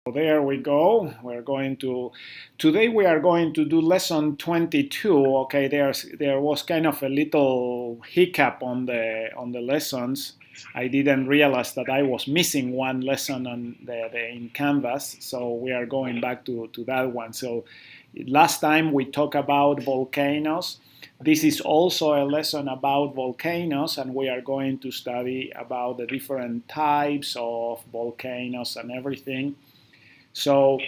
There we go. Today we are going to do lesson 22. Okay, there was kind of a little hiccup on the lessons. I didn't realize that I was missing one lesson on in Canvas, so we are going back to that one. So last time we talked about volcanoes. This is also a lesson about volcanoes, and we are going to study about the different types of volcanoes and everything. So,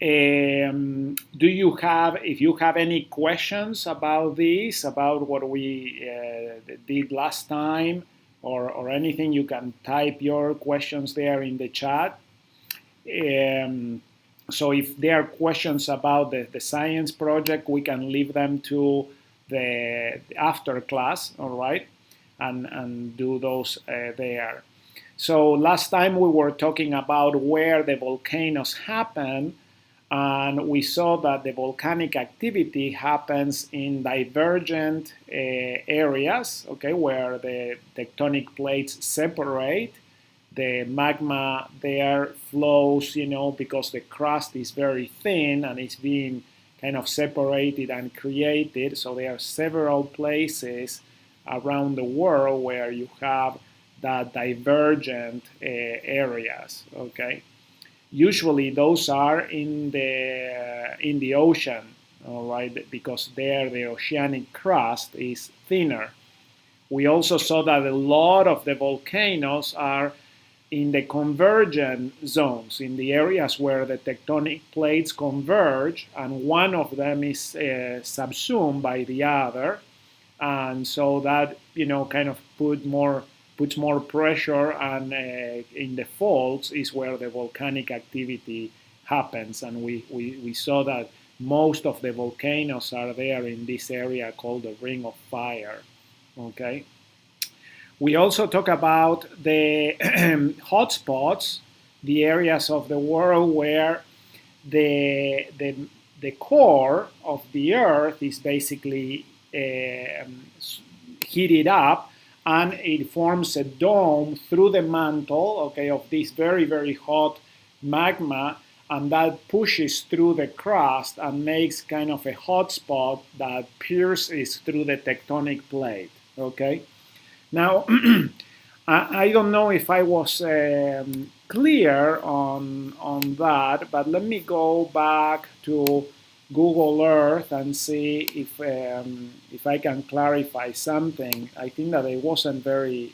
if you have any questions about this, about what we did last time, or anything, you can type your questions there in the chat. So if there are questions about the science project, we can leave them to the after class, all right, and do those there. So last time we were talking about where the volcanoes happen, and we saw that the volcanic activity happens in divergent areas, okay, where the tectonic plates separate. The magma there flows, because the crust is very thin and it's being kind of separated and created. So there are several places around the world where you have that divergent areas. Okay, usually those are in the ocean, all right, because there the oceanic crust is thinner. We also saw that a lot of the volcanoes are in the convergent zones, in the areas where the tectonic plates converge, and one of them is subsumed by the other, and so that kind of puts more pressure, and in the faults is where the volcanic activity happens, and we saw that most of the volcanoes are there in this area called the Ring of Fire. Okay. We also talk about the hotspots, the areas of the world where the core of the Earth is basically heated up, and it forms a dome through the mantle, okay, of this very, very hot magma, and that pushes through the crust and makes kind of a hot spot that pierces through the tectonic plate, okay? Now, I don't know if I was clear on that, but let me go back to Google Earth and see if I can clarify something. I think that it wasn't very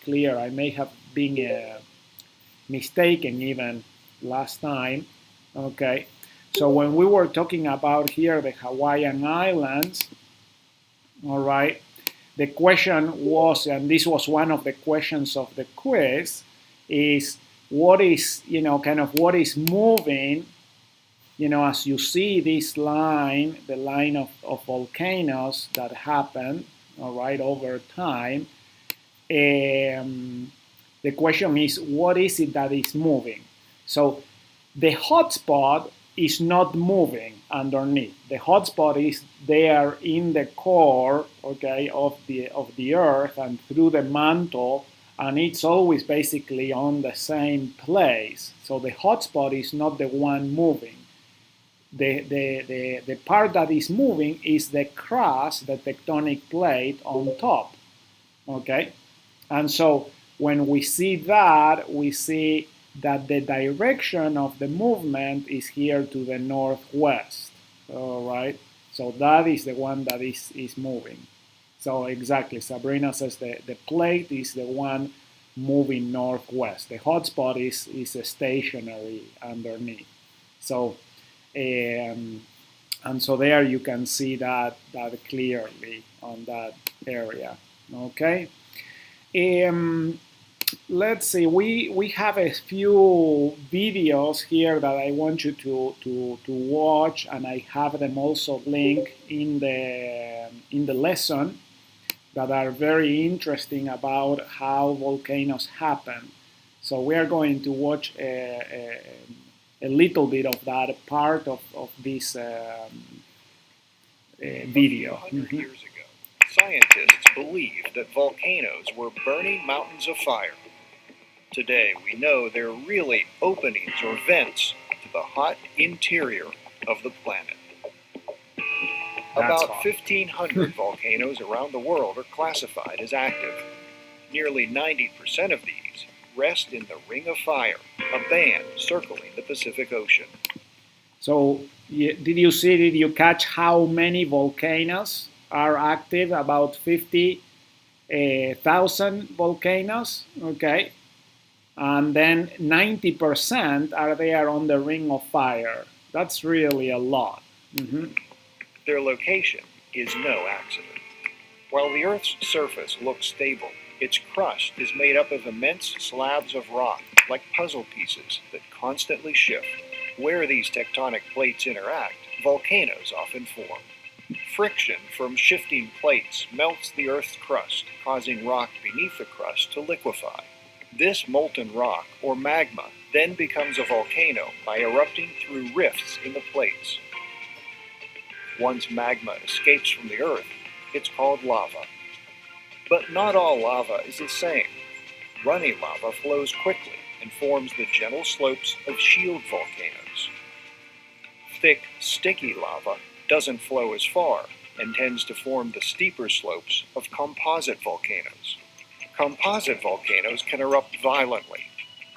clear. I may have been mistaken even last time. Okay, so when we were talking about here the Hawaiian Islands, all right, the question was, and this was one of the questions of the quiz, is what is, what is moving, as you see this line, the line of volcanoes that happen, all right, over time. The question is, what is it that is moving? So the hotspot is not moving underneath. The hotspot is there in the core, okay, of the Earth and through the mantle, and it's always basically on the same place. So the hotspot is not the one moving. The part that is moving is the crust, the tectonic plate on top, okay? And so when we see that, we see that the direction of the movement is here to the northwest, all right? So that is the one that is moving. So exactly, Sabrina says the plate is the one moving northwest. The hotspot is stationary underneath. So, and so there you can see that clearly on that area, okay? Let's see, we have a few videos here that I want you to watch, and I have them also linked in the lesson, that are very interesting about how volcanoes happen. So we are going to watch a little bit of that part of this video. A few years ago, scientists believed that volcanoes were burning mountains of fire. Today, we know they're really openings or vents to the hot interior of the planet. That's About hot. 1,500 volcanoes around the world are classified as active. Nearly 90% of these rest in the Ring of Fire, a band circling the Pacific Ocean. So did you catch how many volcanoes are active? About 50,000 volcanoes, okay? And then 90% are there on the Ring of Fire. That's really a lot. Their location is no accident. While the Earth's surface looks stable, its crust is made up of immense slabs of rock, like puzzle pieces that constantly shift. Where these tectonic plates interact, volcanoes often form. Friction from shifting plates melts the Earth's crust, causing rock beneath the crust to liquefy. This molten rock, or magma, then becomes a volcano by erupting through rifts in the plates. Once magma escapes from the Earth, it's called lava. But not all lava is the same. Running lava flows quickly and forms the gentle slopes of shield volcanoes. Thick, sticky lava doesn't flow as far and tends to form the steeper slopes of composite volcanoes. Composite volcanoes can erupt violently,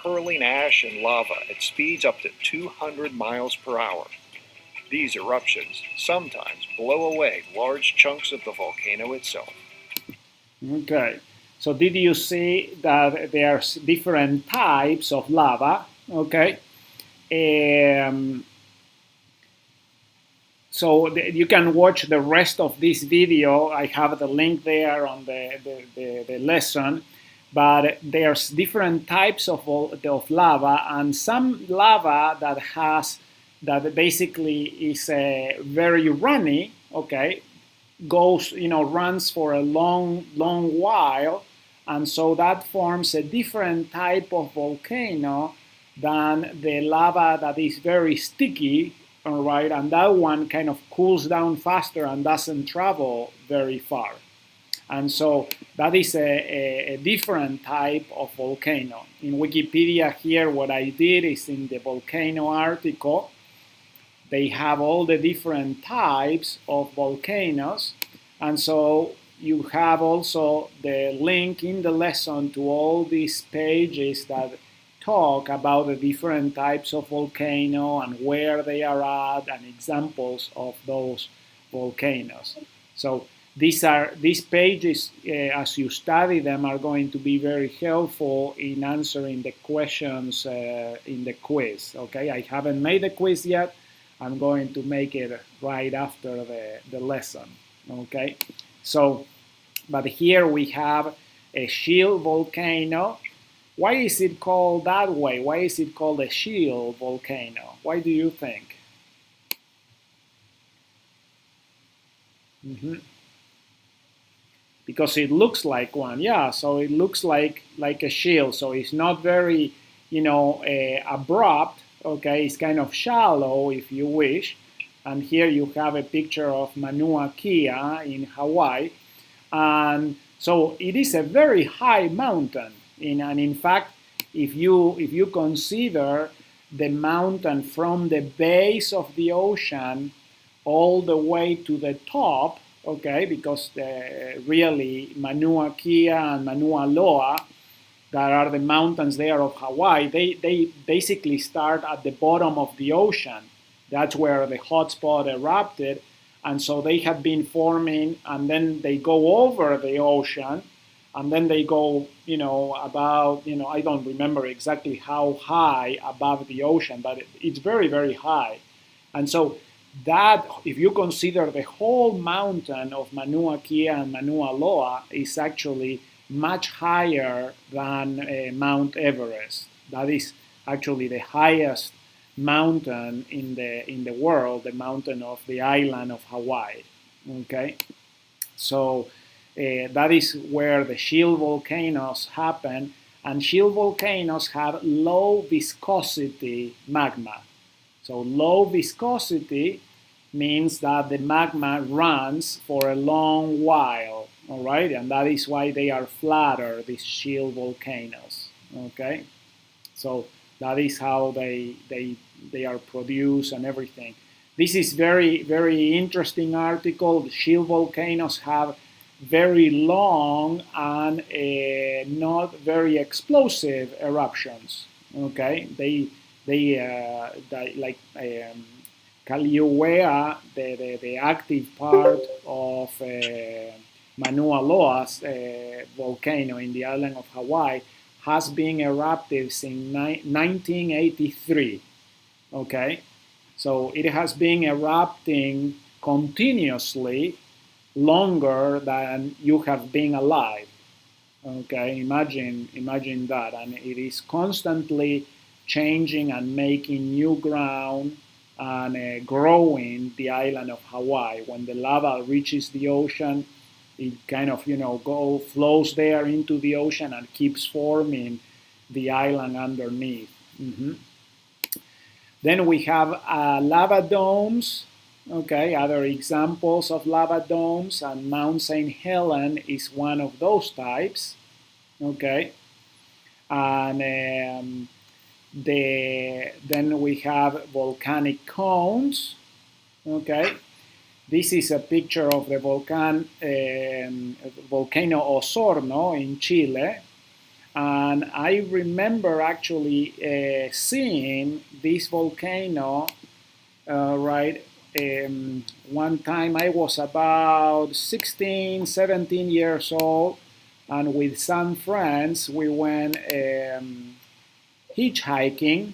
hurling ash and lava at speeds up to 200 miles per hour. These eruptions sometimes blow away large chunks of the volcano itself. Okay, so did you see that there's different types of lava? Okay, so you can watch the rest of this video. I have the link there on the lesson. But there's different types of lava, and some lava that basically is very runny. Okay, runs for a long while, and so that forms a different type of volcano than the lava that is very sticky, all right, and that one kind of cools down faster and doesn't travel very far. And so that is a different type of volcano. In Wikipedia here, what I did is in the volcano article, they have all the different types of volcanoes. And so you have also the link in the lesson to all these pages that talk about the different types of volcano and where they are at and examples of those volcanoes. So these pages, as you study them, are going to be very helpful in answering the questions in the quiz. Okay, I haven't made the quiz yet. I'm going to make it right after the lesson. Okay, so, but here we have a shield volcano. Why is it called that way? Why is it called a shield volcano? Why do you think? Because it looks like one, yeah. So it looks like a shield. So it's not very, abrupt. Okay, it's kind of shallow, if you wish. And here you have a picture of Mauna Kea in Hawaii, and so it is a very high mountain. And in fact, if you consider the mountain from the base of the ocean all the way to the top. Okay, because really Mauna Kea and Mauna Loa, that are the mountains there of Hawaii, they basically start at the bottom of the ocean. That's where the hotspot erupted, and so they have been forming, and then they go over the ocean, and then they go, about, I don't remember exactly how high above the ocean, but it's very, very high. And so that, if you consider the whole mountain of Mauna Kea and Mauna Loa, is actually much higher than Mount Everest. That is actually the highest mountain in the world, the mountain of the island of Hawaii. Okay, so that is where the shield volcanoes happen, and shield volcanoes have low viscosity magma. So low viscosity means that the magma runs for a long while, all right? And that is why they are flatter, these shield volcanoes, okay? So that is how they they are produced and everything. This is very interesting article. Shield volcanoes have very long and not very explosive eruptions. Okay, they like Kaliuea, the active part of Mauna Loa's volcano in the island of Hawaii, has been eruptive since 1983. Okay, so it has been erupting continuously longer than you have been alive. Okay, imagine that, and it is constantly changing and making new ground and growing the island of Hawaii. When the lava reaches the ocean, it kind of flows there into the ocean and keeps forming the island underneath. Then we have lava domes. Okay, other examples of lava domes, and Mount St. Helens is one of those types. Okay, and then we have volcanic cones. Okay, this is a picture of the volcano Osorno in Chile. And I remember actually seeing this volcano, one time I was about 16, 17 years old, and with some friends we went hitchhiking,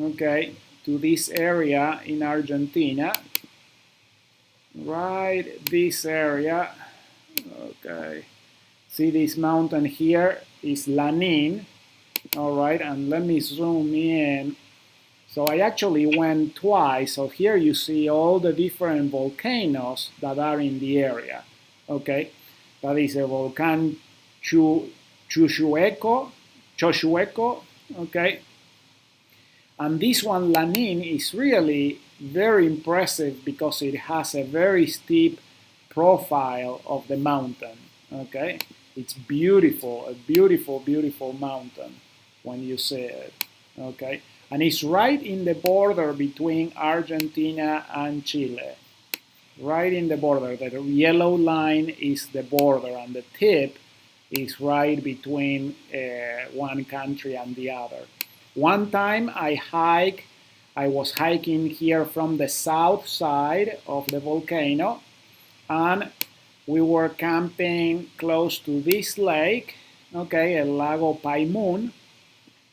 okay, to this area in Argentina, right, this area, okay. See this mountain here is Lanín, all right, and let me zoom in. So I actually went twice. So here you see all the different volcanoes that are in the area. Okay, that is a volcano Chushueco. Okay, and this one Lanín is really very impressive because it has a very steep profile of the mountain. Okay, it's beautiful, a beautiful, beautiful mountain when you see it. Okay. And it's right in the border between Argentina and Chile. Right in the border. The yellow line is the border, and the tip is right between one country and the other. One time I was hiking here from the south side of the volcano, and we were camping close to this lake, okay, El Lago Paimun.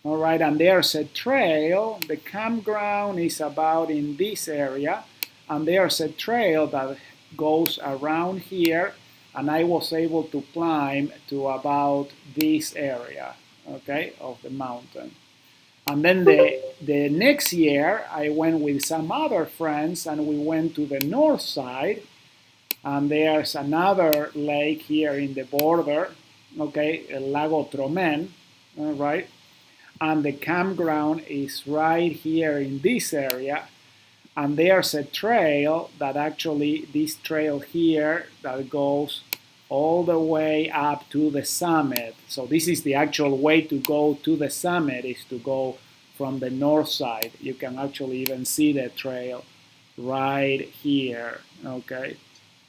All right, and there's a trail. The campground is about in this area, and there's a trail that goes around here, and I was able to climb to about this area, okay, of the mountain. And then the next year, I went with some other friends, and we went to the north side, and there's another lake here in the border, okay, El Lago Tromen, all right. And the campground is right here in this area, and there's a trail that actually, this trail here that goes all the way up to the summit. So this is the actual way to go to the summit, is to go from the north side. You can actually even see the trail right here, okay,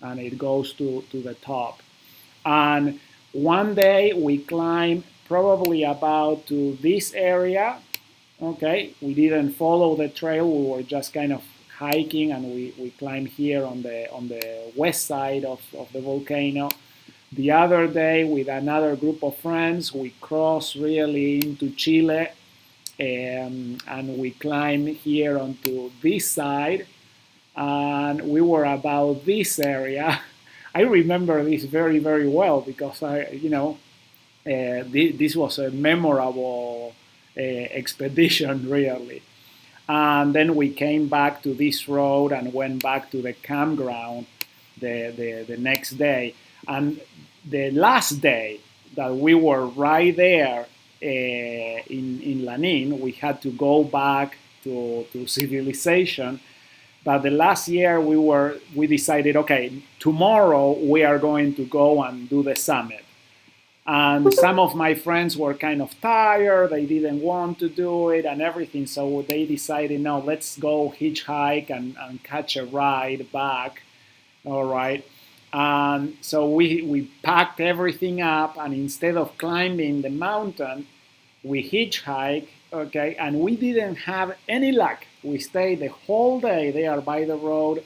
and it goes to the top. And one day we climbed probably about to this area. Okay, we didn't follow the trail, we were just kind of hiking, and we climbed here on the west side of the volcano. The other day, with another group of friends, we crossed really into Chile, and we climbed here onto this side, and we were about this area. I remember this very, very well because this was a memorable expedition, really. And then we came back to this road and went back to the campground the next day. And the last day that we were right there in Lanín, we had to go back to civilization. But the last year we decided, okay, tomorrow we are going to go and do the summit. And some of my friends were kind of tired, they didn't want to do it and everything, so they decided, no, let's go hitchhike and catch a ride back. All right. And so we packed everything up, and instead of climbing the mountain, we hitchhiked, okay, and we didn't have any luck. We stayed the whole day there by the road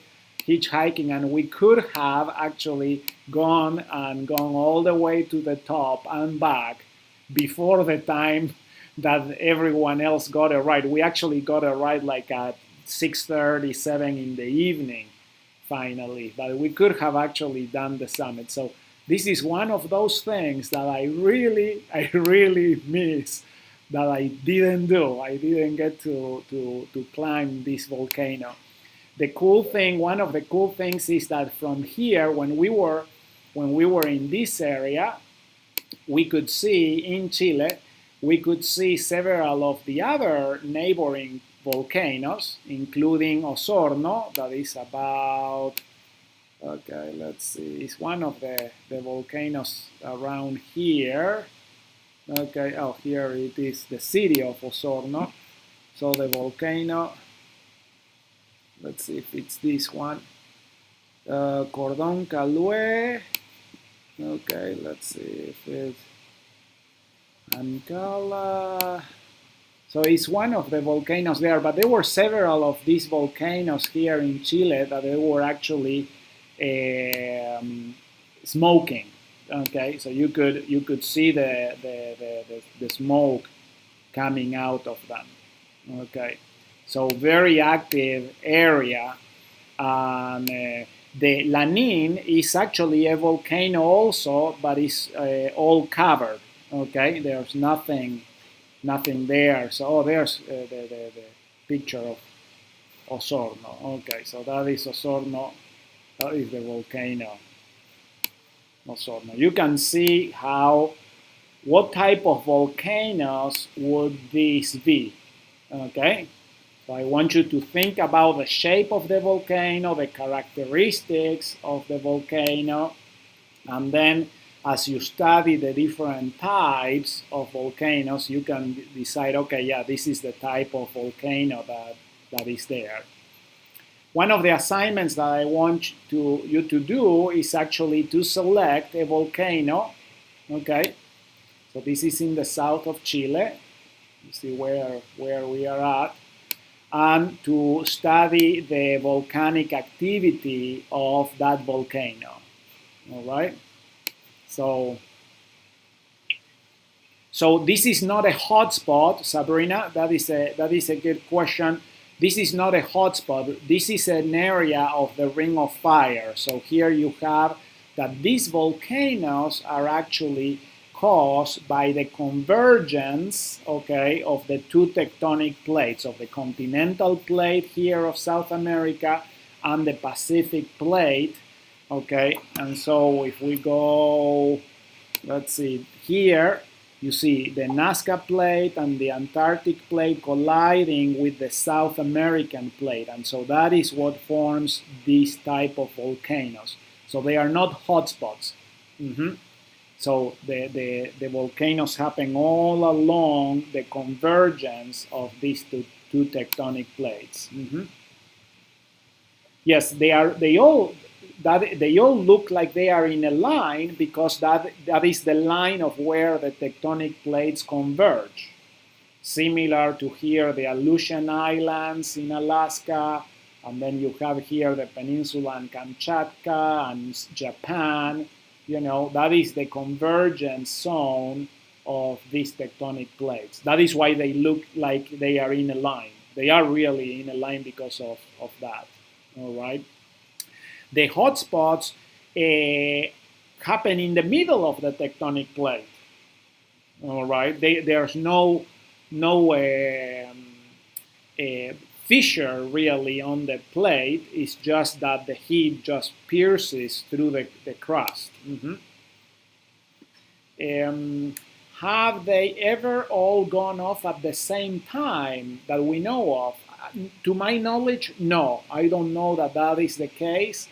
hitchhiking, and we could have actually gone all the way to the top and back before the time that everyone else got a ride. We actually got a ride like at 6:37 in the evening finally, but we could have actually done the summit. So this is one of those things that I really miss that I didn't do. I didn't get to climb this volcano. The cool thing, one of the cool things is that from here, when we were in this area, we could see in Chile, we could see several of the other neighboring volcanoes, including Osorno, that is about, okay, let's see, it's one of the volcanoes around here. Okay, oh, here it is, the city of Osorno. So the volcano, let's see if it's this one. Cordón Calue. Okay, let's see if it's Ancala. So it's one of the volcanoes there, but there were several of these volcanoes here in Chile that they were actually smoking. Okay, so you could see the smoke coming out of them. Okay, so very active area. And the Lanín is actually a volcano also, but it's all covered. Okay, there's nothing there. So there's the picture of Osorno. Okay, so that is Osorno. That is the volcano Osorno. You can see what type of volcanoes would this be. Okay, so I want you to think about the shape of the volcano, the characteristics of the volcano, and then as you study the different types of volcanoes, you can decide, okay, yeah, this is the type of volcano that is there. One of the assignments that I want you to do is actually to select a volcano, okay? So this is in the south of Chile. You see where we are at. And to study the volcanic activity of that volcano, all right? So this is not a hotspot, Sabrina. That is a good question. This is not a hotspot. This is an area of the Ring of Fire. So here you have that these volcanoes are actually caused by the convergence, okay, of the two tectonic plates, of the continental plate here of South America and the Pacific plate. Okay, and so if we go, let's see, here you see the Nazca plate and the Antarctic plate colliding with the South American plate, and so that is what forms this type of volcanoes. So they are not hotspots. So the volcanoes happen all along the convergence of these two tectonic plates. Yes, they all look like they are in a line because that is the line of where the tectonic plates converge. Similar to here, the Aleutian Islands in Alaska, and then you have here the peninsula and Kamchatka and Japan. You know, that is the convergence zone of these tectonic plates. That is why they look like they are in a line. They are really in a line because of that. All right. The hotspots happen in the middle of the tectonic plate. All right. There's no fissure really on the plate. It's just that the heat just pierces through the crust. Have they ever all gone off at the same time that we know of? To my knowledge, no. I don't know that is the case.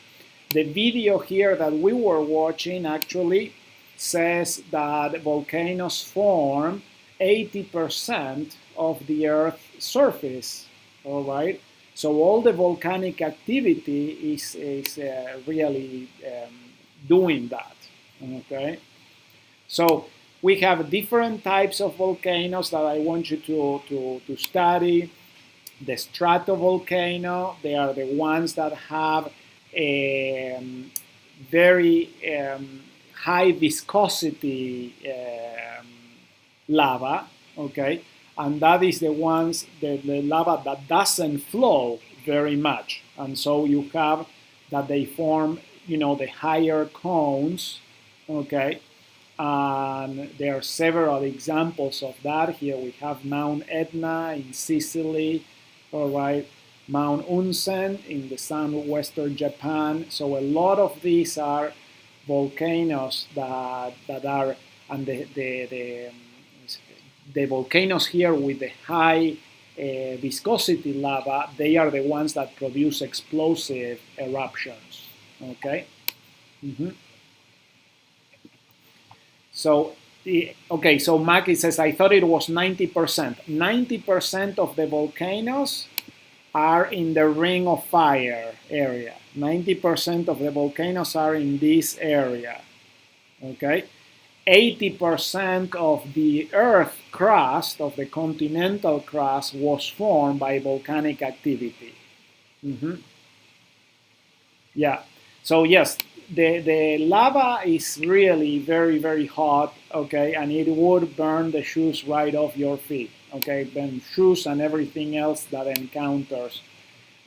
The video here that we were watching actually says that volcanoes form 80% of the Earth's surface, all right? So all the volcanic activity is really doing that, okay? So we have different types of volcanoes that I want you to study. The stratovolcano, they are the ones that have very high viscosity lava, okay? And that is the ones, the lava that doesn't flow very much. And so you have that they form, the higher cones, okay? And there are several examples of that. Here we have Mount Etna in Sicily, all right, Mount Unsen in the southwestern Japan. So a lot of these are volcanoes that are, and the volcanoes here with the high viscosity lava, they are the ones that produce explosive eruptions, okay? Mm-hmm. So, okay, so Maki says, I thought it was 90%. 90% of the volcanoes are in the Ring of Fire area. 90% of the volcanoes are in this area, okay? 80% of the Earth crust, of the continental crust, was formed by volcanic activity. Mm-hmm. Yeah, so yes, the lava is really very, very hot, okay, and it would burn the shoes right off your feet, okay, burn shoes and everything else that encounters.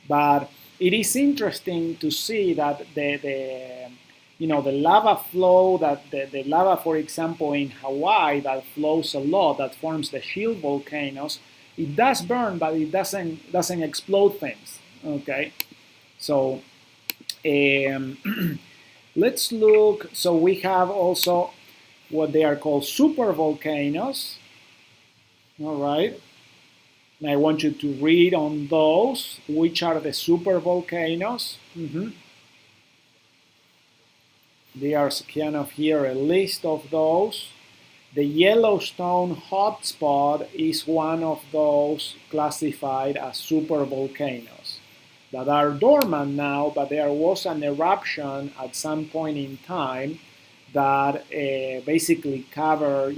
But it is interesting to see that the lava flow, that the lava, for example, in Hawaii that flows a lot, that forms the shield volcanoes, it does burn, but it doesn't explode things, okay? So let's look. So we have also what they are called supervolcanoes. All right. And I want you to read on those. Which are the supervolcanoes? Mm-hmm. There's kind of here a list of those. The Yellowstone hotspot is one of those classified as supervolcanoes that are dormant now, but there was an eruption at some point in time that basically covered,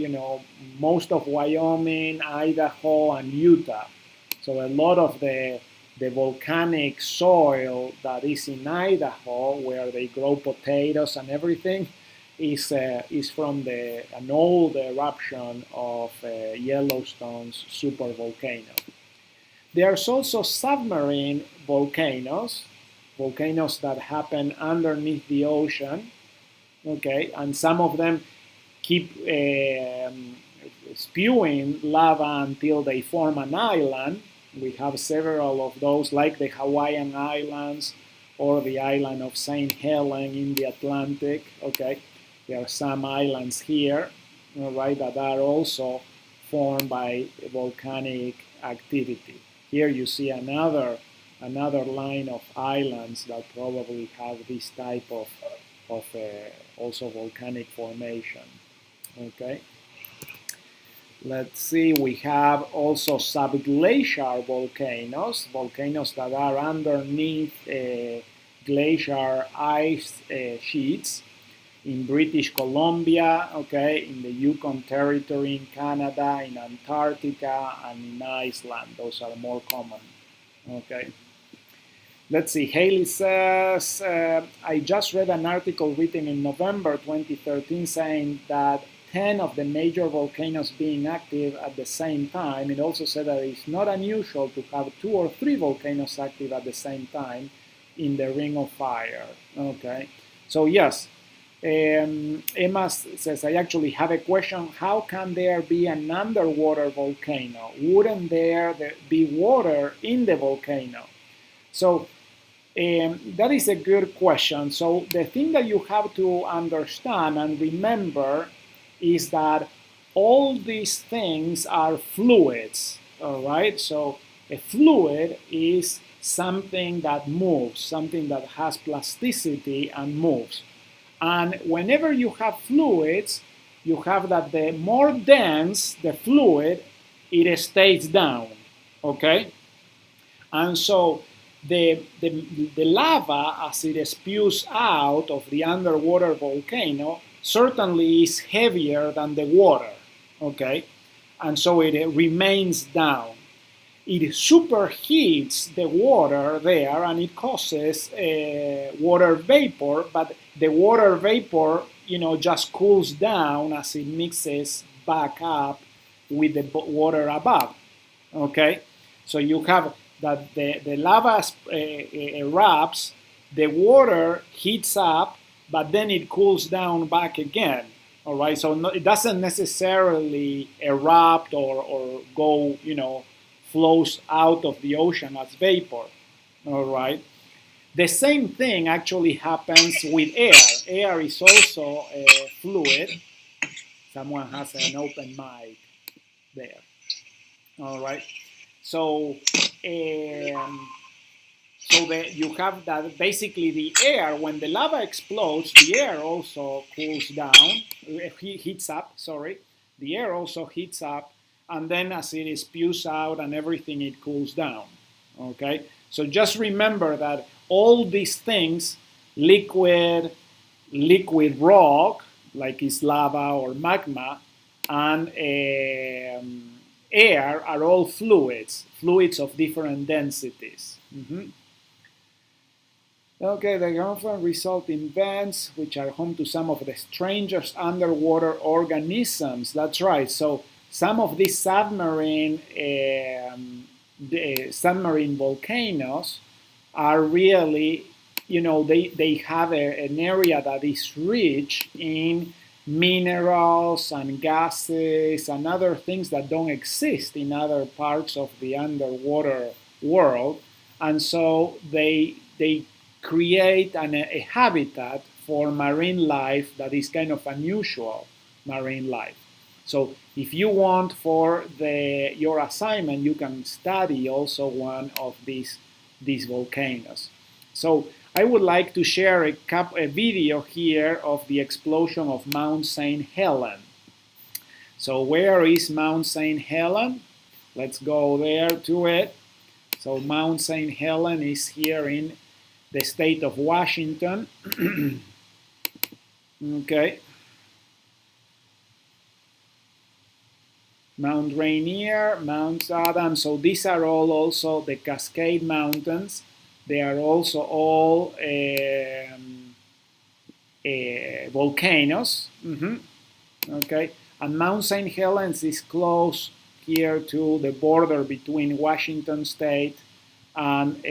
most of Wyoming, Idaho, and Utah. So a lot of the volcanic soil that is in Idaho, where they grow potatoes and everything, is from an old eruption of Yellowstone's supervolcano. There's also submarine volcanoes, volcanoes that happen underneath the ocean, okay, and some of them keep spewing lava until they form an island. We have several of those, like the Hawaiian Islands or the island of St. Helen in the Atlantic, okay. There are some islands here, all right, that are also formed by volcanic activity. Here you see another line of islands that probably have this type of also volcanic formation. Okay. Let's see. We have also subglacial volcanoes, volcanoes that are underneath glacier ice sheets in British Columbia, okay, in the Yukon Territory in Canada, in Antarctica, and in Iceland. Those are more common, okay. Let's see, Haley says, I just read an article written in November 2013 saying that 10 of the major volcanoes being active at the same time. It also said that it's not unusual to have 2 or 3 volcanoes active at the same time in the Ring of Fire, okay. So yes, Emma says, I actually have a question. How can there be an underwater volcano? Wouldn't there be water in the volcano? So that is a good question. So the thing that you have to understand and remember is that all these things are fluids, all right? So a fluid is something that moves, something that has plasticity and moves. And whenever you have fluids, you have that the more dense the fluid, it stays down, okay? And so the lava, as it spews out of the underwater volcano, certainly is heavier than the water, okay? And so it remains down. It superheats the water there and it causes water vapor, but the water vapor, just cools down as it mixes back up with the water above, okay? So you have that the lava erupts, the water heats up, but then it cools down back again. All right, so it doesn't necessarily erupt or go, flows out of the ocean as vapor. All right. The same thing actually happens with air. Air is also a fluid. Someone has an open mic there. All right. So, you have that basically the air, when the lava explodes, the air also cools down, heats up, sorry. The air also heats up, and then as it spews out and everything, it cools down, okay? So just remember that all these things, liquid rock, like is lava or magma, and air are all fluids of different densities. Okay, they often result in vents, which are home to some of the strangest underwater organisms. That's right. So some of these submarine volcanoes are really, they have an area that is rich in minerals and gases and other things that don't exist in other parts of the underwater world. And so they create a habitat for marine life that is kind of unusual marine life. So if you want for your assignment, you can study also one of these volcanoes. So I would like to share a video here of the explosion of Mount St. Helens. So where is Mount St. Helens? Let's go there to it. So Mount St. Helens is here in the state of Washington. Okay. Mount Rainier, Mount Adams. So these are all also the Cascade Mountains. They are also all volcanoes. Okay. And Mount St. Helens is close here to the border between Washington State and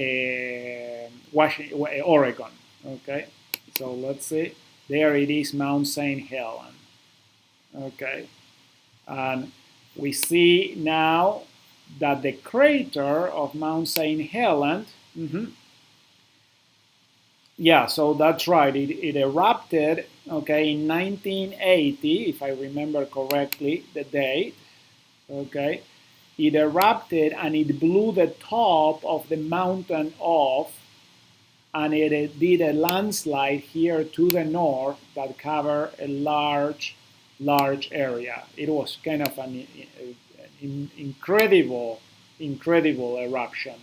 Oregon. Okay, so let's see. There it is, Mount St. Helens. Okay, and we see now that the crater of Mount St. Helens. Yeah, so that's right. It erupted, okay, in 1980, if I remember correctly, the date. Okay, it erupted and it blew the top of the mountain off, and it did a landslide here to the north that covered a large area. It was kind of an incredible eruption.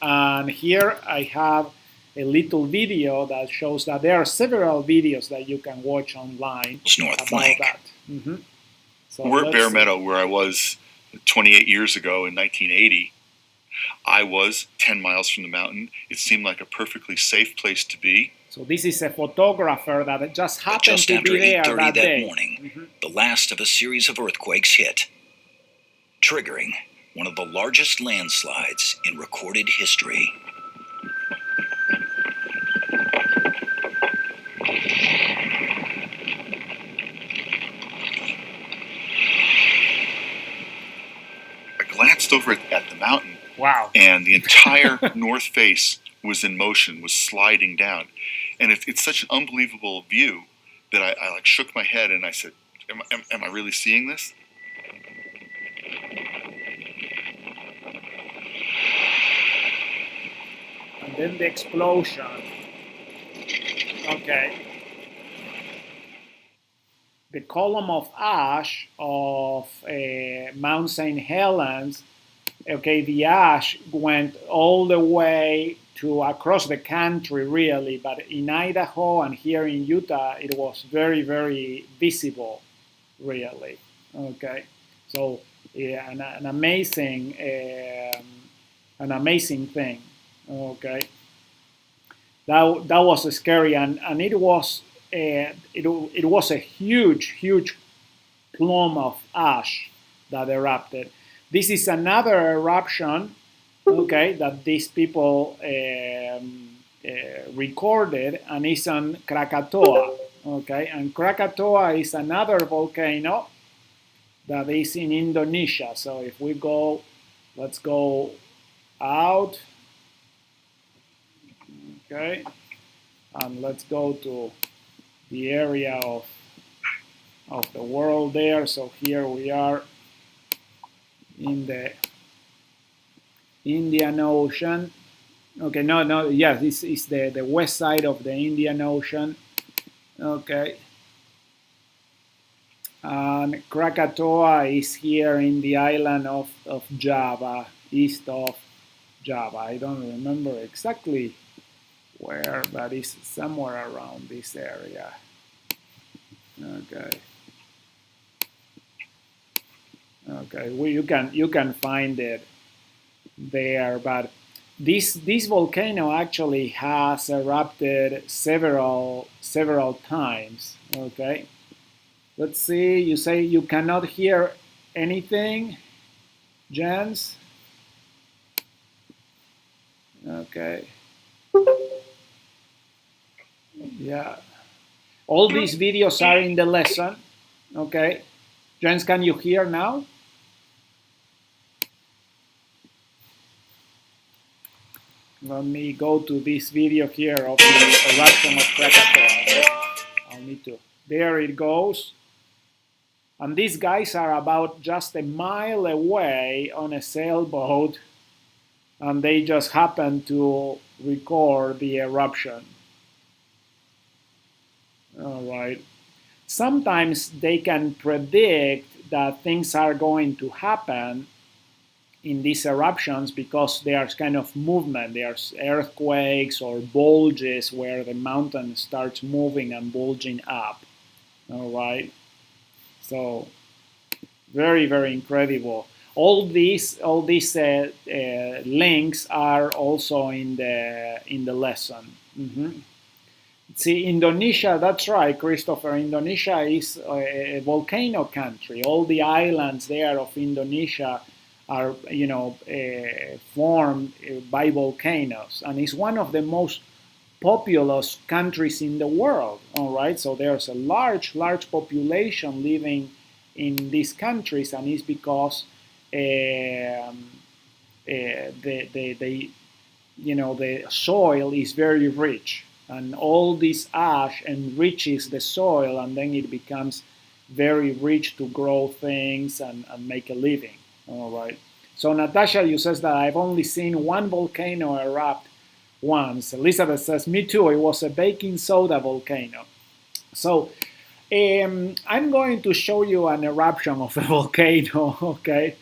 And here I have a little video that shows that there are several videos that you can watch online about that. So we're at Bear Meadow, where I was 28 years ago in 1980. I was 10 miles from the mountain. It seemed like a perfectly safe place to be. So this is a photographer that just happened to be there that day. Morning, the last of a series of earthquakes hit, triggering one of the largest landslides in recorded history. I glanced over at the mountain. Wow. And the entire north face was in motion, was sliding down. And it's such an unbelievable view that I like shook my head and I said, am I really seeing this? And then the explosion. Okay. the column of ash of Mount St. Helens, okay, the ash went all the way to across the country, really, but in Idaho and here in Utah, it was very, very visible, really. Okay, so yeah, an amazing thing. Okay, that was scary, and it was it was a huge plume of ash that erupted. This is another eruption, okay, that these people recorded, and it's on Krakatoa, okay, and Krakatoa is another volcano that is in Indonesia. So if we go, let's go out, okay, and let's go to the area of the world there. So here we are in the Indian Ocean. Okay, no, yes, this is the west side of the Indian Ocean. Okay. And Krakatoa is here in the island of Java, east of Java. I don't remember exactly where, but it's somewhere around this area. Okay. Okay, well, you can find it there, but this volcano actually has erupted several times. Okay, let's see. You say you cannot hear anything, Jens? Okay. Yeah. All these videos are in the lesson. Okay. Jens, can you hear now? Let me go to this video here of the eruption of Krakatoa. I'll need to. There it goes. And these guys are about just a mile away on a sailboat, and they just happen to record the eruption. All right. Sometimes they can predict that things are going to happen in these eruptions because there's kind of movement. There's earthquakes or bulges where the mountain starts moving and bulging up. All right. So very, very incredible. All these links are also in the lesson. Mm-hmm. See, Indonesia, that's right, Christopher. Indonesia is a volcano country. All the islands there of Indonesia are, formed by volcanoes, and it's one of the most populous countries in the world. All right, so there's a large population living in these countries, and it's because the soil is very rich, and all this ash enriches the soil, and then it becomes very rich to grow things and make a living. All right. So Natasha, you says that I've only seen one volcano erupt once. Elizabeth says, me too. It was a baking soda volcano. So I'm going to show you an eruption of a volcano. Okay.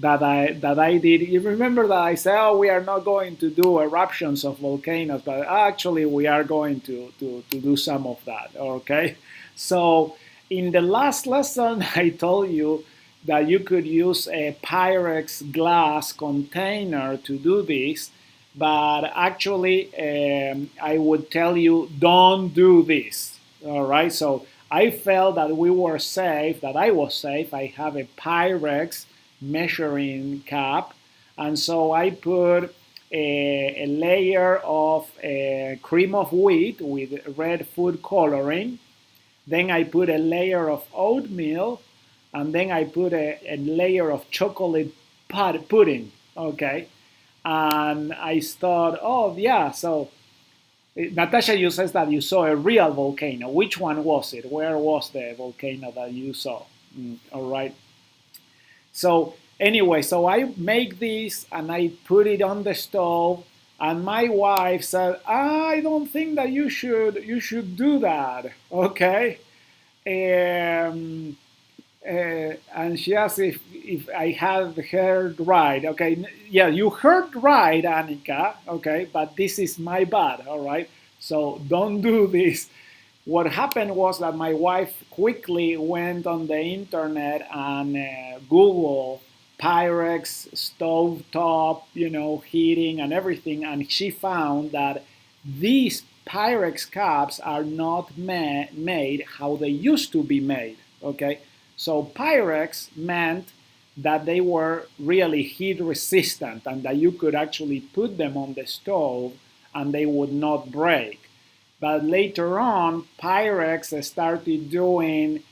That I did. You remember that I said, oh, we are not going to do eruptions of volcanoes, but actually we are going to do some of that. Okay. So in the last lesson, I told you that you could use a Pyrex glass container to do this, but actually I would tell you don't do this. All right, so I felt that we were safe, that I was safe. I have a Pyrex measuring cup, and so I put a layer of cream of wheat with red food coloring. Then I put a layer of oatmeal, and then I put a layer of chocolate pudding, okay? And I thought, oh, yeah, so Natasha, you says that you saw a real volcano. Which one was it? Where was the volcano that you saw? All right. So anyway, so I make this, and I put it on the stove, and my wife said, I don't think that you should do that, okay? And she asked if I had heard right. Okay, yeah, you heard right, Annika. Okay, but this is my bad. All right, so don't do this. What happened was that my wife quickly went on the internet and Googled Pyrex stovetop, heating and everything, and she found that these Pyrex cups are not made how they used to be made. Okay, so Pyrex meant that they were really heat resistant and that you could actually put them on the stove and they would not break. But later on, Pyrex started doing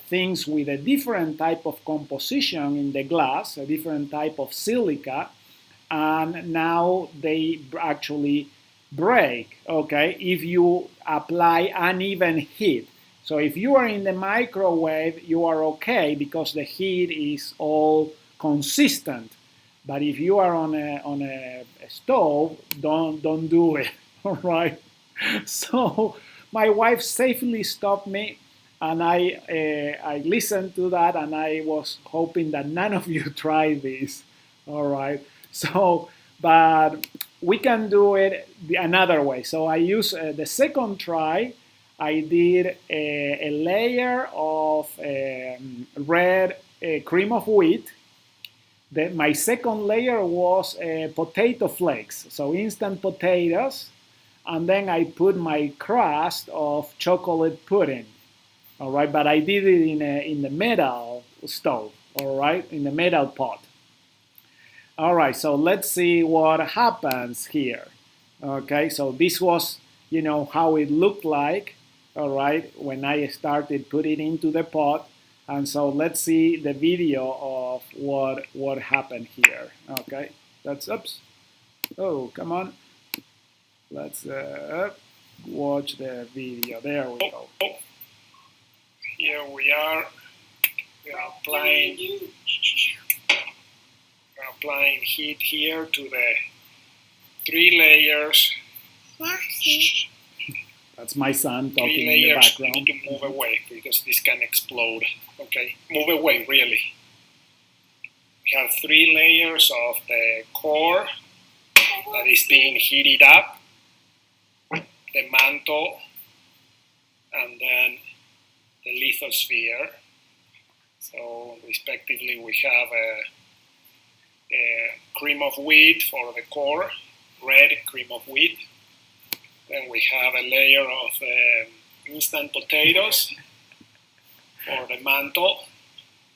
things with a different type of composition in the glass, a different type of silica, and now they actually break, okay, if you apply uneven heat. So if you are in the microwave, you are okay because the heat is all consistent. But if you are on a stove, don't do it, all right? So my wife safely stopped me, and I listened to that, and I was hoping that none of you try this. All right. So, but we can do it another way. So I use the second try. I did a layer of red cream of wheat. My second layer was potato flakes, so instant potatoes, and then I put my crust of chocolate pudding. All right, but I did it in the metal stove. All right, in the metal pot. All right, so let's see what happens here. Okay, so this was, how it looked like. All right, when I started putting into the pot, and so let's see the video of what happened here. Okay, that's oops. Oh, come on. Let's watch the video. There we go. Here we are. We are applying heat here to the 3 layers. That's my son talking in the background. You need to move away because this can explode. Okay, move away, really. We have 3 layers of the core that is being heated up, the mantle, and then the lithosphere. So respectively we have a cream of wheat for the core, red cream of wheat. Then we have a layer of instant potatoes for the mantle,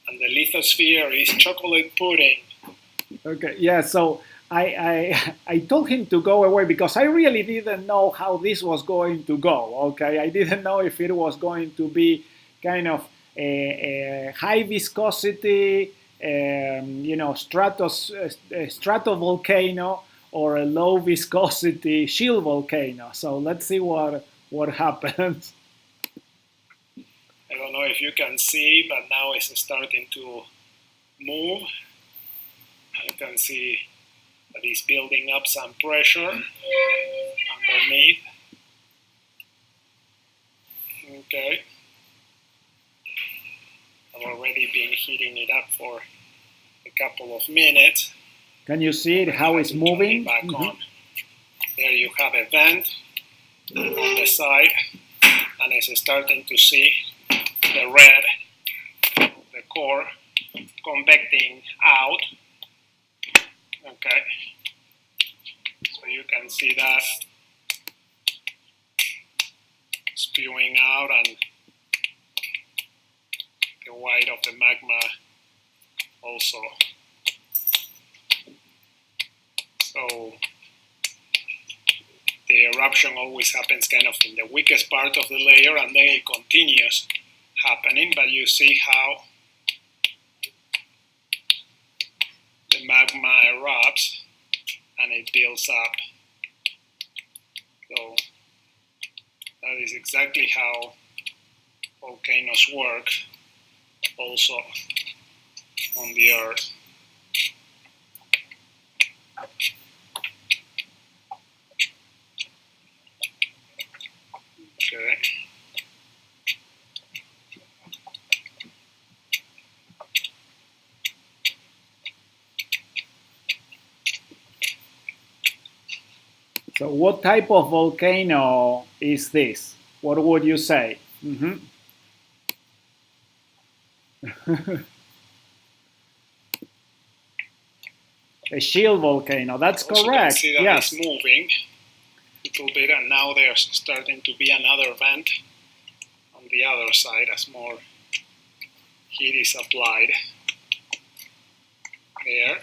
and the lithosphere is chocolate pudding. Okay, yeah, so I told him to go away because I really didn't know how this was going to go, okay? I didn't know if it was going to be kind of a high viscosity, stratovolcano, or a low viscosity shield volcano. So let's see what happens. I don't know if you can see, but now it's starting to move. You can see that it's building up some pressure underneath. Okay. I've already been heating it up for a couple of minutes. Can you see it, how it's moving? Back on. There you have a vent on the side, and it's starting to see the red, the core, convecting out. Okay, so you can see that spewing out, and the white of the magma also. So the eruption always happens kind of in the weakest part of the layer, and then it continues happening, but you see how the magma erupts and it builds up. So that is exactly how volcanoes work also on the Earth. Okay. What type of volcano is this? What would you say? A shield volcano. That's also correct. Can see that yes. It's moving a little bit, and now there's starting to be another vent on the other side as more heat is applied there.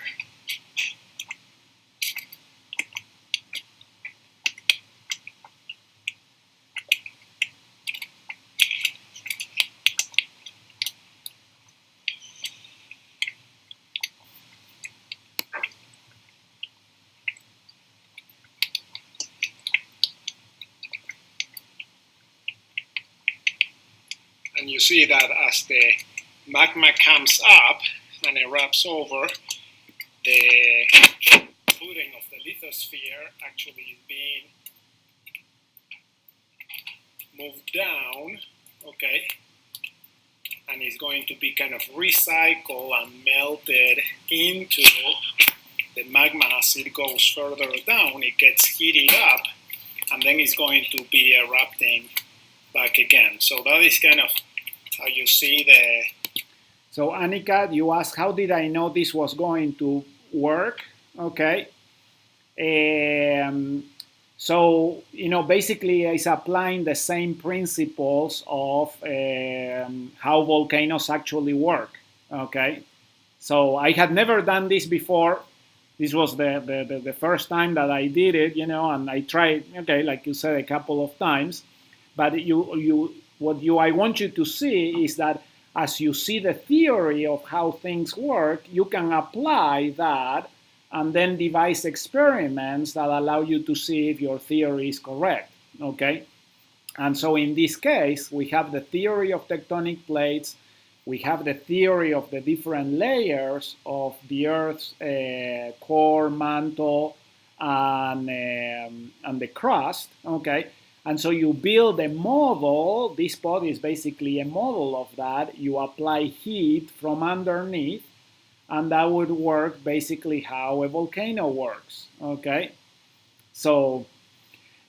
And you see that as the magma comes up and erupts over, the footing of the lithosphere actually is being moved down, okay, and is going to be kind of recycled and melted into the magma as it goes further down. It gets heated up, and then it's going to be erupting back again. So that is kind of how you see the... So Annika, you asked how did I know this was going to work? Okay. So, basically it's applying the same principles of how volcanoes actually work. Okay. So I had never done this before. This was the first time that I did it, and I tried, okay, like you said, a couple of times. But I want you to see is that as you see the theory of how things work, you can apply that and then devise experiments that allow you to see if your theory is correct, okay? And so in this case, we have the theory of tectonic plates, we have the theory of the different layers of the Earth's core, mantle, and the crust, okay? And so you build a model. This pod is basically a model of that. You apply heat from underneath, and that would work basically how a volcano works, okay? So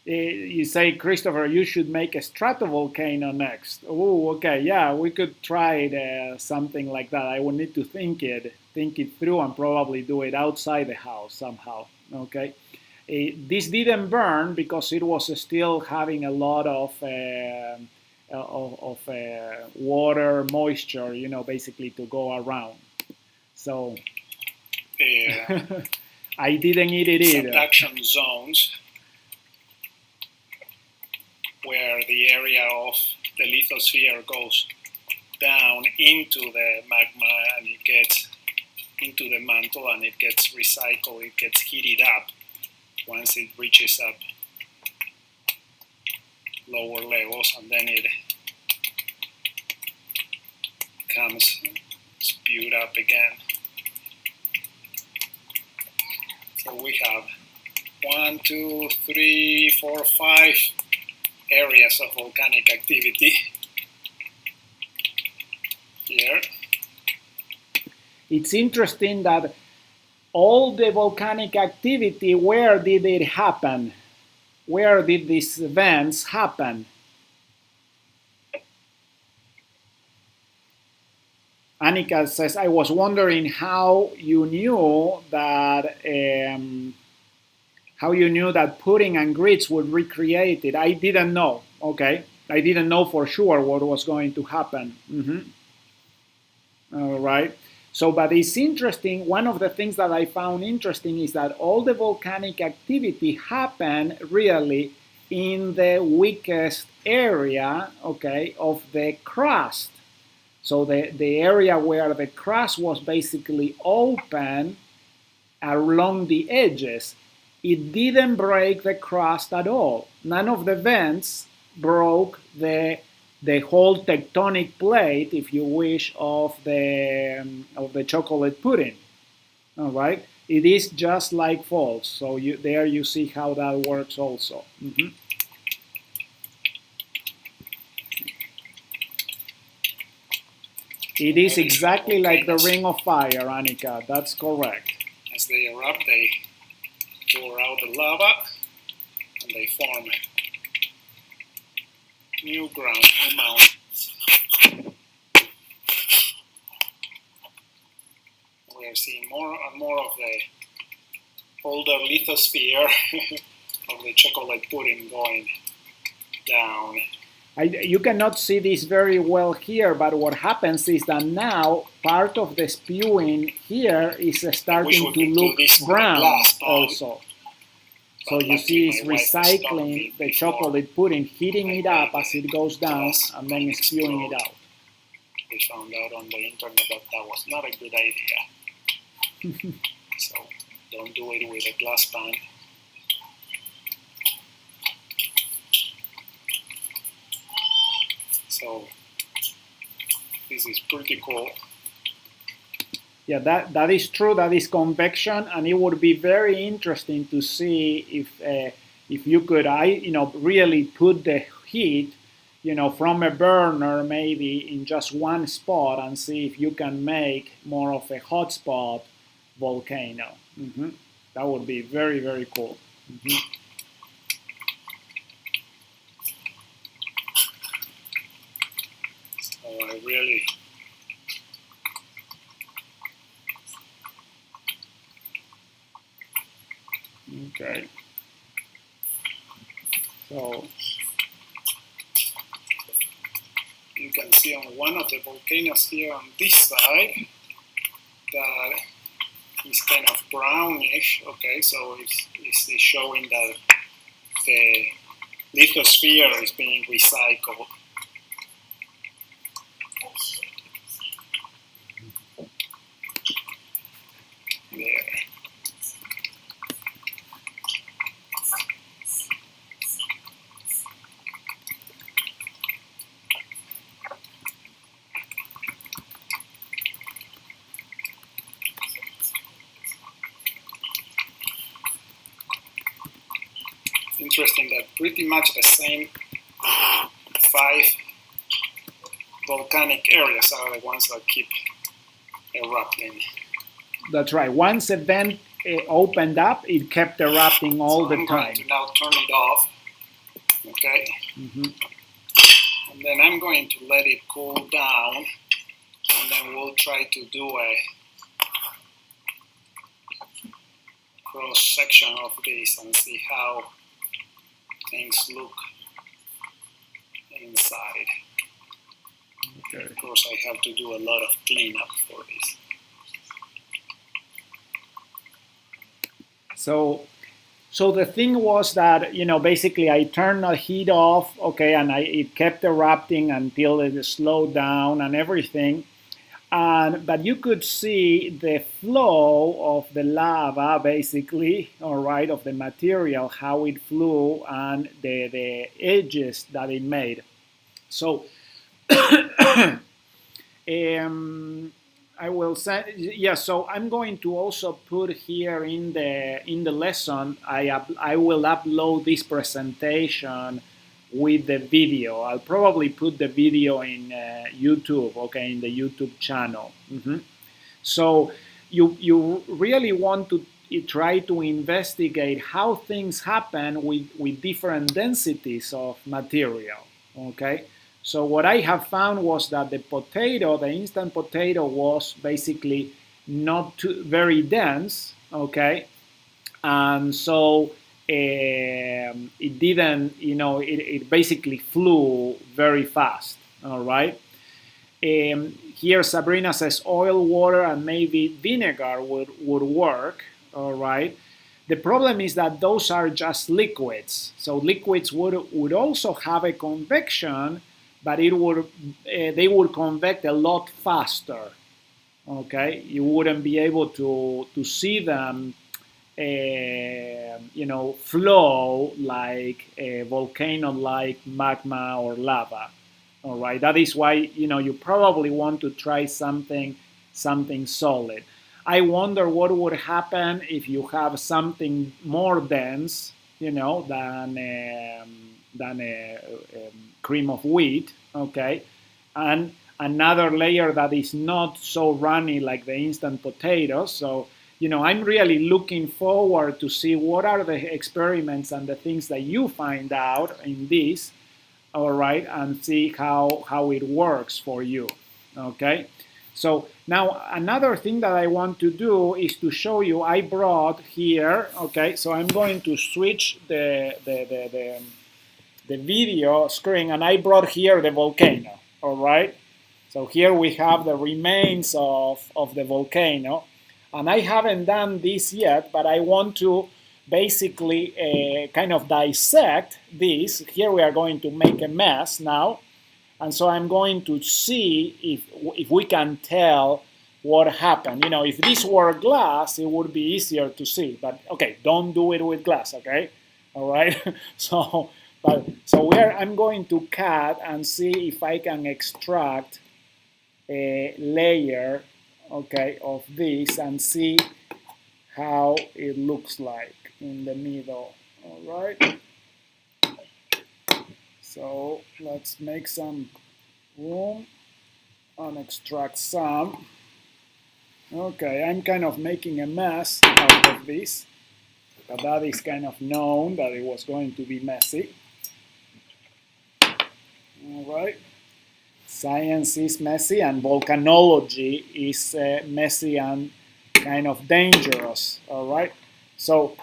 you say, Christopher, you should make a stratovolcano next. Oh, okay, yeah, we could try something like that. I would need to think it through and probably do it outside the house somehow, okay? This didn't burn because it was still having a lot of water, moisture, basically to go around. So I didn't eat it either. Subduction zones where the area of the lithosphere goes down into the magma and it gets into the mantle and it gets recycled, it gets heated up. Once it reaches up lower levels, and then it comes spewed up again. So we have 1, 2, 3, 4, 5 areas of volcanic activity here. It's interesting that all the volcanic activity, where did it happen? Where did these events happen? Annika says, I was wondering how you knew that pudding and grits would recreate it. I didn't know, okay? I didn't know for sure what was going to happen. All right. So, but it's interesting, one of the things that I found interesting is that all the volcanic activity happened really in the weakest area, okay, of the crust. So the area where the crust was basically open along the edges. It didn't break the crust at all. None of the vents broke the whole tectonic plate, if you wish, of the chocolate pudding. All right, it is just like false. So there you see how that works also. It is exactly like the Ring of Fire, Annika. That's correct. As they erupt, they pour out the lava. form new ground, new mountains. We are seeing more and more of the older lithosphere of the chocolate pudding going down. You cannot see this very well here, but what happens is that now part of the spewing here is starting to look brown also. So you see it's recycling the chocolate pudding, heating it up as it goes down, and then spewing it out. We found out on the internet that that was not a good idea. So don't do it with a glass pan. So this is pretty cool. Yeah, that is true. That is convection, and it would be very interesting to see if you could, really put the heat, from a burner maybe in just one spot and see if you can make more of a hotspot volcano. That would be very, very cool. So I really okay. So you can see on one of the volcanoes here on this side that is kind of brownish. Okay, so it's showing that the lithosphere is being recycled. There. Interesting that pretty much the same 5 volcanic areas are the ones that keep erupting. that's right. Once a vent opened up, it kept erupting all the time. I'm going to now turn it off. Okay. And then I'm going to let it cool down, and then we'll try to do a cross section of this and see how things look inside. Okay. Of course, I have to do a lot of cleanup for this. So the thing was that, basically I turned the heat off, okay, and it kept erupting until it slowed down and everything. But you could see the flow of the lava, basically, all right, of the material, how it flew, and the edges that it made. So I will say, yeah. So I'm going to also put here in the lesson. I will upload this presentation with the video. I'll probably put the video in YouTube, okay, in the YouTube channel. So you really want to try to investigate how things happen with different densities of material, okay? So what I have found was that the instant potato was basically not very dense, okay? And so it didn't, it basically flew very fast, all right? Here Sabrina says oil, water, and maybe vinegar would work, all right? The problem is that those are just liquids. So liquids would also have a convection, but they would convect a lot faster, okay? You wouldn't be able to see them flow like a volcano, like magma or lava. All right, that is why you probably want to try something solid. I wonder what would happen if you have something more dense, than a cream of wheat. Okay, and another layer that is not so runny like the instant potatoes. So I'm really looking forward to see what are the experiments and the things that you find out in this, all right, and see how it works for you, okay? So now another thing that I want to do is to show you, I brought here, okay, so I'm going to switch the video screen, and I brought here the volcano, all right? So here we have the remains of the volcano. And I haven't done this yet, but I want to basically kind of dissect this. Here we are going to make a mess now. And so I'm going to see if we can tell what happened. If this were glass, it would be easier to see. But okay, don't do it with glass, okay? All right? So I'm going to cut and see if I can extract a layer, okay, of this and see how it looks like in the middle. All right, so let's make some room and extract some. Okay, I'm kind of making a mess out of this, but that is kind of known that it was going to be messy. All right. Science is messy, and volcanology is messy and kind of dangerous. All right. So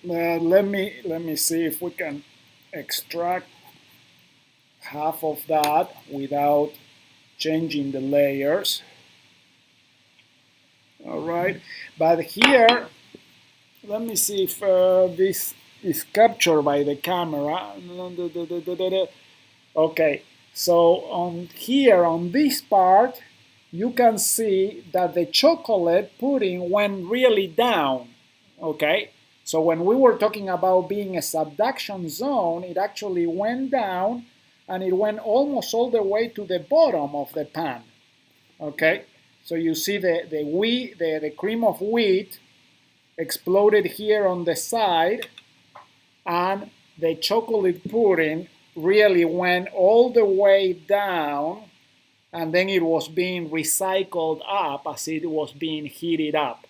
let me see if we can extract half of that without changing the layers. All right. But here, let me see if this is captured by the camera. Okay. So on here, on this part, you can see that the chocolate pudding went really down, okay? So when we were talking about being a subduction zone, it actually went down and it went almost all the way to the bottom of the pan, okay? So you see the cream of wheat exploded here on the side, and the chocolate pudding really went all the way down, and then it was being recycled up as it was being heated up.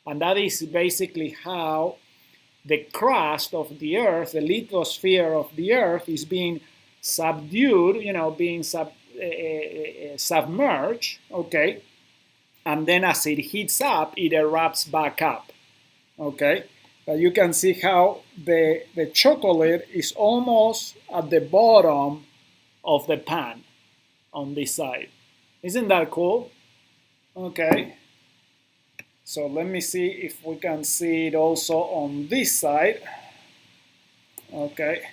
And that is basically how the crust of the Earth, the lithosphere of the Earth, is being subdued, being submerged, okay? And then as it heats up, it erupts back up, okay? But you can see how the chocolate is almost at the bottom of the pan on this side. Isn't that cool? Okay. So let me see if we can see it also on this side. Okay.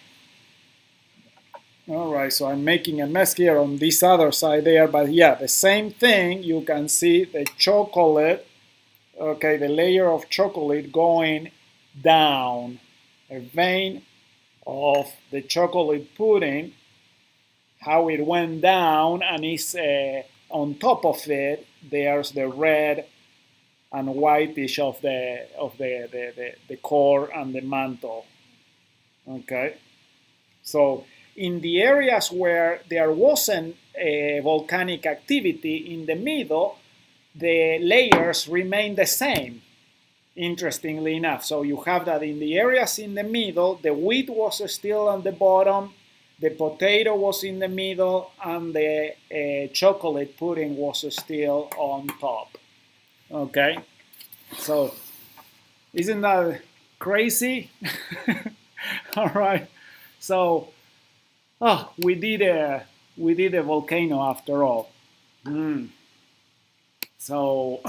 All right, so I'm making a mess here on this other side there, but yeah, the same thing. You can see the chocolate, okay, the layer of chocolate going down, a vein of the chocolate pudding, how it went down, and is on top of it. There's the red and whitish of the core and the mantle. Okay, so in the areas where there wasn't a volcanic activity in the middle, the layers remain the same. Interestingly enough, so you have that in the areas in the middle, the wheat was still on the bottom, the potato was in the middle, and the chocolate pudding was still on top. Okay, so isn't that crazy? All right, so we did a volcano after all. So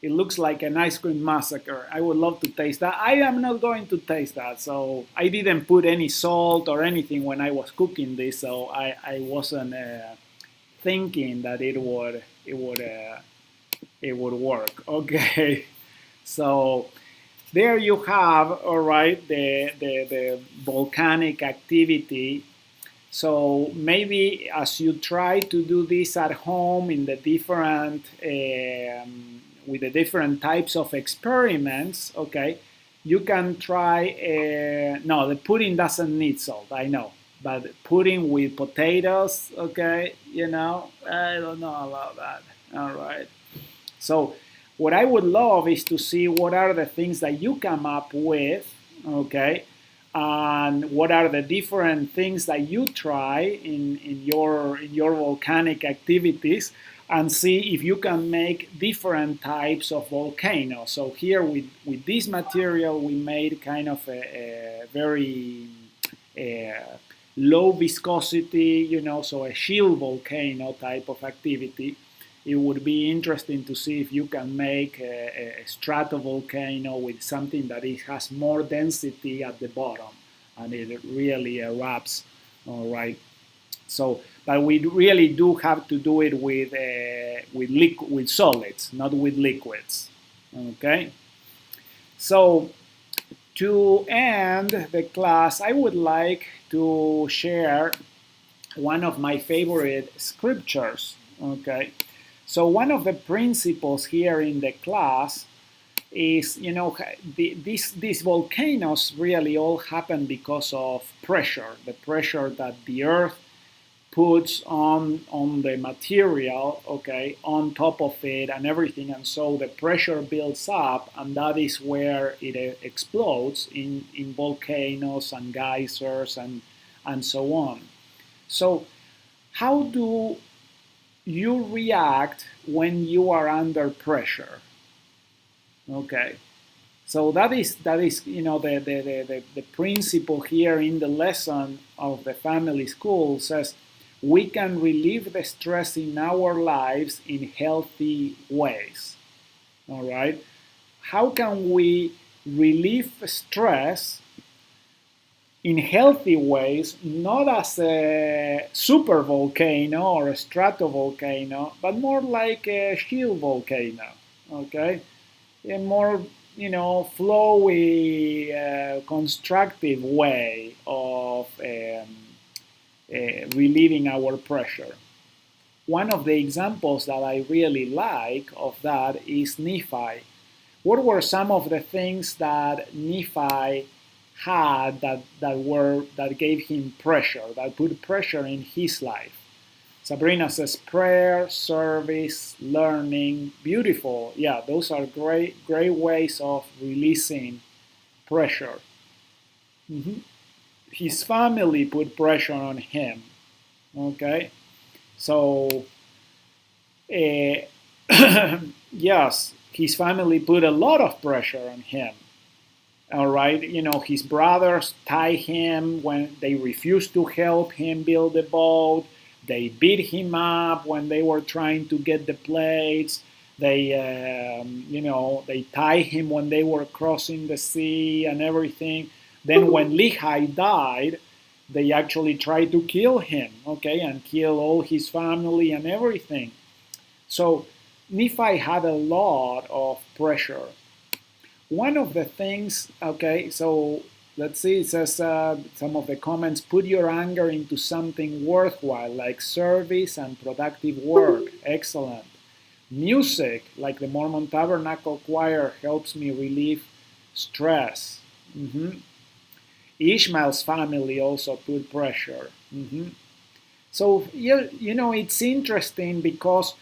it looks like an ice cream massacre. I would love to taste that. I am not going to taste that. So I didn't put any salt or anything when I was cooking this. So I wasn't thinking that it would work. Okay. So there you have, all right, the volcanic activity. So maybe as you try to do this at home in the different with the different types of experiments, okay, you can try, no, the pudding doesn't need salt, I know, but pudding with potatoes, okay, I don't know about that, all right. So what I would love is to see what are the things that you come up with, okay, and what are the different things that you try in your volcanic activities, and see if you can make different types of volcanoes. So here with this material we made kind of a very low viscosity, so a shield volcano type of activity. It would be interesting to see if you can make a stratovolcano with something that it has more density at the bottom and it really erupts, all right? So, but we really do have to do it with solids, not with liquids, okay? So, to end the class, I would like to share one of my favorite scriptures, okay? So one of the principles here in the class is, these volcanoes really all happen because of pressure, the pressure that the earth puts on the material, okay, on top of it and everything, and so the pressure builds up, and that is where it explodes in volcanoes and geysers and so on. So how do you react when you are under pressure? Okay, so that is the principle here in the lesson of the family school says we can relieve the stress in our lives in healthy ways. All right, how can we relieve stress in healthy ways, not as a super volcano or a stratovolcano, but more like a shield volcano, okay? A more, flowy, constructive way of relieving our pressure. One of the examples that I really like of that is Nephi. What were some of the things that Nephi had that gave him pressure, that put pressure in his life? Sabrina says prayer, service, learning, beautiful. Yeah, those are great ways of releasing pressure. His family put pressure on him. Okay, so yes, his family put a lot of pressure on him. All right, his brothers tie him when they refused to help him build the boat. They beat him up when they were trying to get the plates. They, they tie him when they were crossing the sea and everything. Then when Lehi died, they actually tried to kill him, okay, and kill all his family and everything. So Nephi had a lot of pressure. One of the things, okay, so let's see, it says some of the comments, put your anger into something worthwhile, like service and productive work. Excellent. Music, like the Mormon Tabernacle Choir, helps me relieve stress. Ishmael's family also put pressure. So, it's interesting because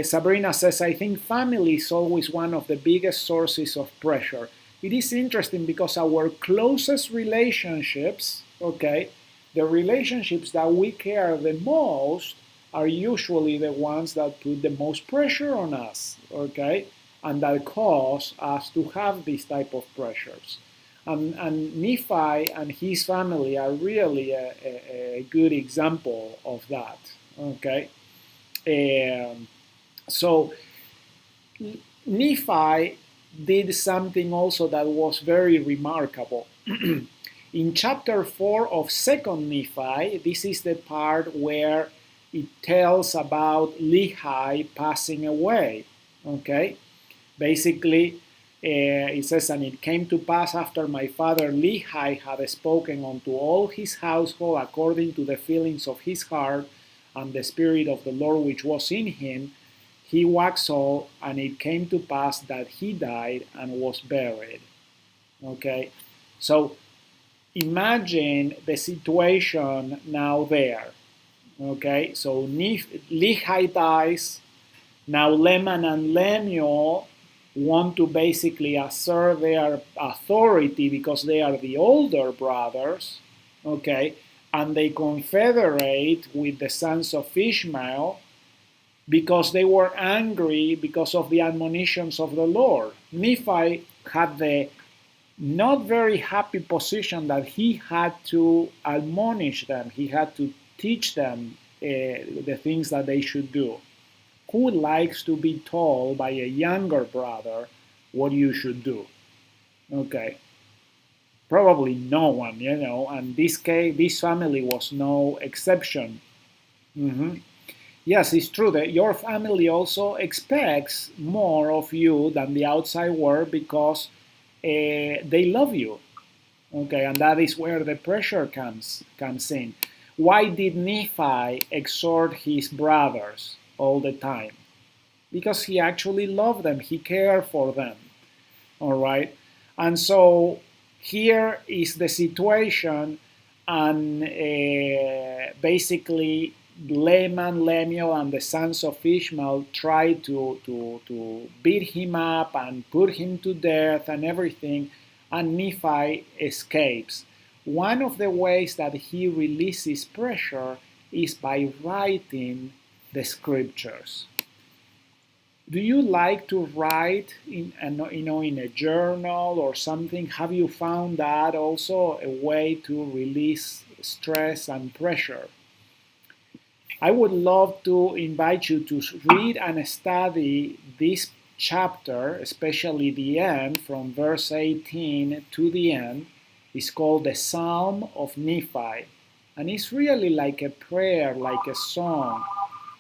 Sabrina says, I think family is always one of the biggest sources of pressure. It is interesting because our closest relationships, okay, the relationships that we care the most are usually the ones that put the most pressure on us, okay, and that cause us to have these type of pressures. And Nephi and his family are really a good example of that, okay. So Nephi did something also that was very remarkable. In chapter 4 of 2nd Nephi, this is the part where it tells about Lehi passing away. Okay? Basically, it says, and it came to pass after my father Lehi had spoken unto all his household according to the feelings of his heart and the Spirit of the Lord which was in him, he waxed old, and it came to pass that he died and was buried. Okay? So imagine the situation now there. Okay? So Lehi dies, Now Leman and Lemuel want to basically assert their authority because they are the older brothers, okay, and they confederate with the sons of Ishmael because they were angry because of the admonitions of the Lord. Nephi had the not very happy position that he had to admonish them, he had to teach them the things that they should do. Who likes to be told by a younger brother what you should do? Okay. Probably no one, and this family was no exception. Mm-hmm. Yes, it's true that your family also expects more of you than the outside world because they love you. Okay, and that is where the pressure comes in. Why did Nephi exhort his brothers all the time? Because he actually loved them, he cared for them. All right, and so here is the situation, and basically Laman, Lemuel, and the sons of Ishmael tried to beat him up and put him to death and everything, and Nephi escapes. One of the ways that he releases pressure is by writing the scriptures. Do you like to write in a journal or something? Have you found that also a way to release stress and pressure? I would love to invite you to read and study this chapter, especially the end, from verse 18 to the end. It's called the Psalm of Nephi. And it's really like a prayer, like a song,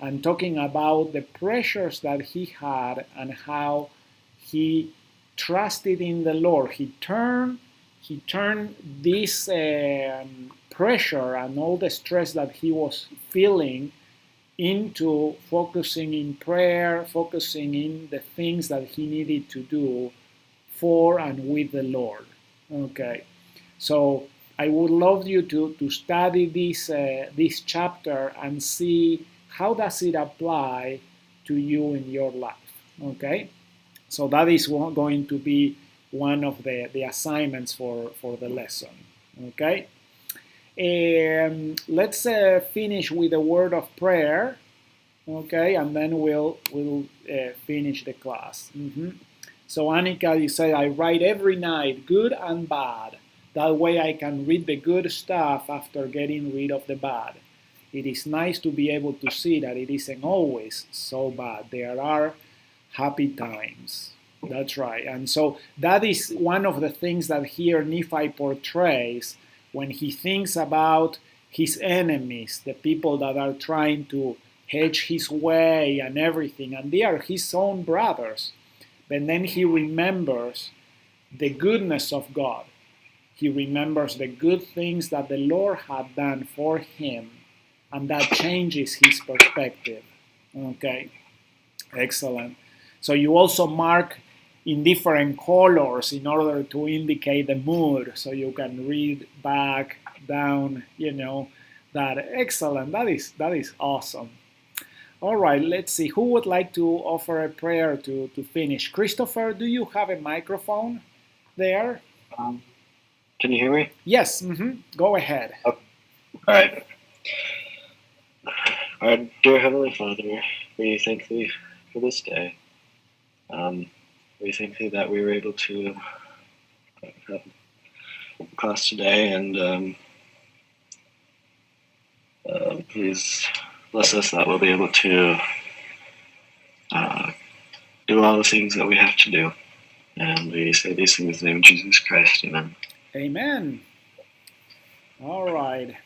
and talking about the pressures that he had and how he trusted in the Lord. He turned this pressure and all the stress that he was feeling into focusing in prayer, focusing in the things that he needed to do for and with the Lord. Okay, so I would love you to study this chapter and see how does it apply to you in your life. Okay, so that is going to be one of the assignments for the lesson. Okay, let's finish with a word of prayer. Okay, and then we'll finish the class. So Annika, you say, I write every night, good and bad. That way I can read the good stuff after getting rid of the bad. It is nice to be able to see that it isn't always so bad. There are happy times. That's right. And so that is one of the things that here Nephi portrays when he thinks about his enemies, the people that are trying to hedge his way and everything, and they are his own brothers. But then he remembers the goodness of God. He remembers the good things that the Lord had done for him, and that changes his perspective. Okay, excellent. So you also mark in different colors in order to indicate the mood, so you can read back, down, that. Excellent. That is awesome. All right, let's see. Who would like to offer a prayer to finish? Christopher, do you have a microphone there? Can you hear me? Yes. Go ahead. Oh. All right. Our dear Heavenly Father, we thank Thee for this day. We thank Thee that we were able to have class today, and please bless us that we'll be able to do all the things that we have to do. And we say these things in the name of Jesus Christ. Amen. Amen. All right.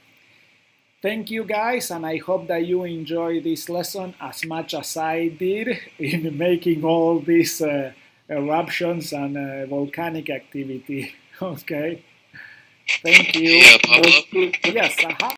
Thank you, guys, and I hope that you enjoy this lesson as much as I did in making all these eruptions and volcanic activity. Okay. Thank you. Yeah, Pablo. Yes.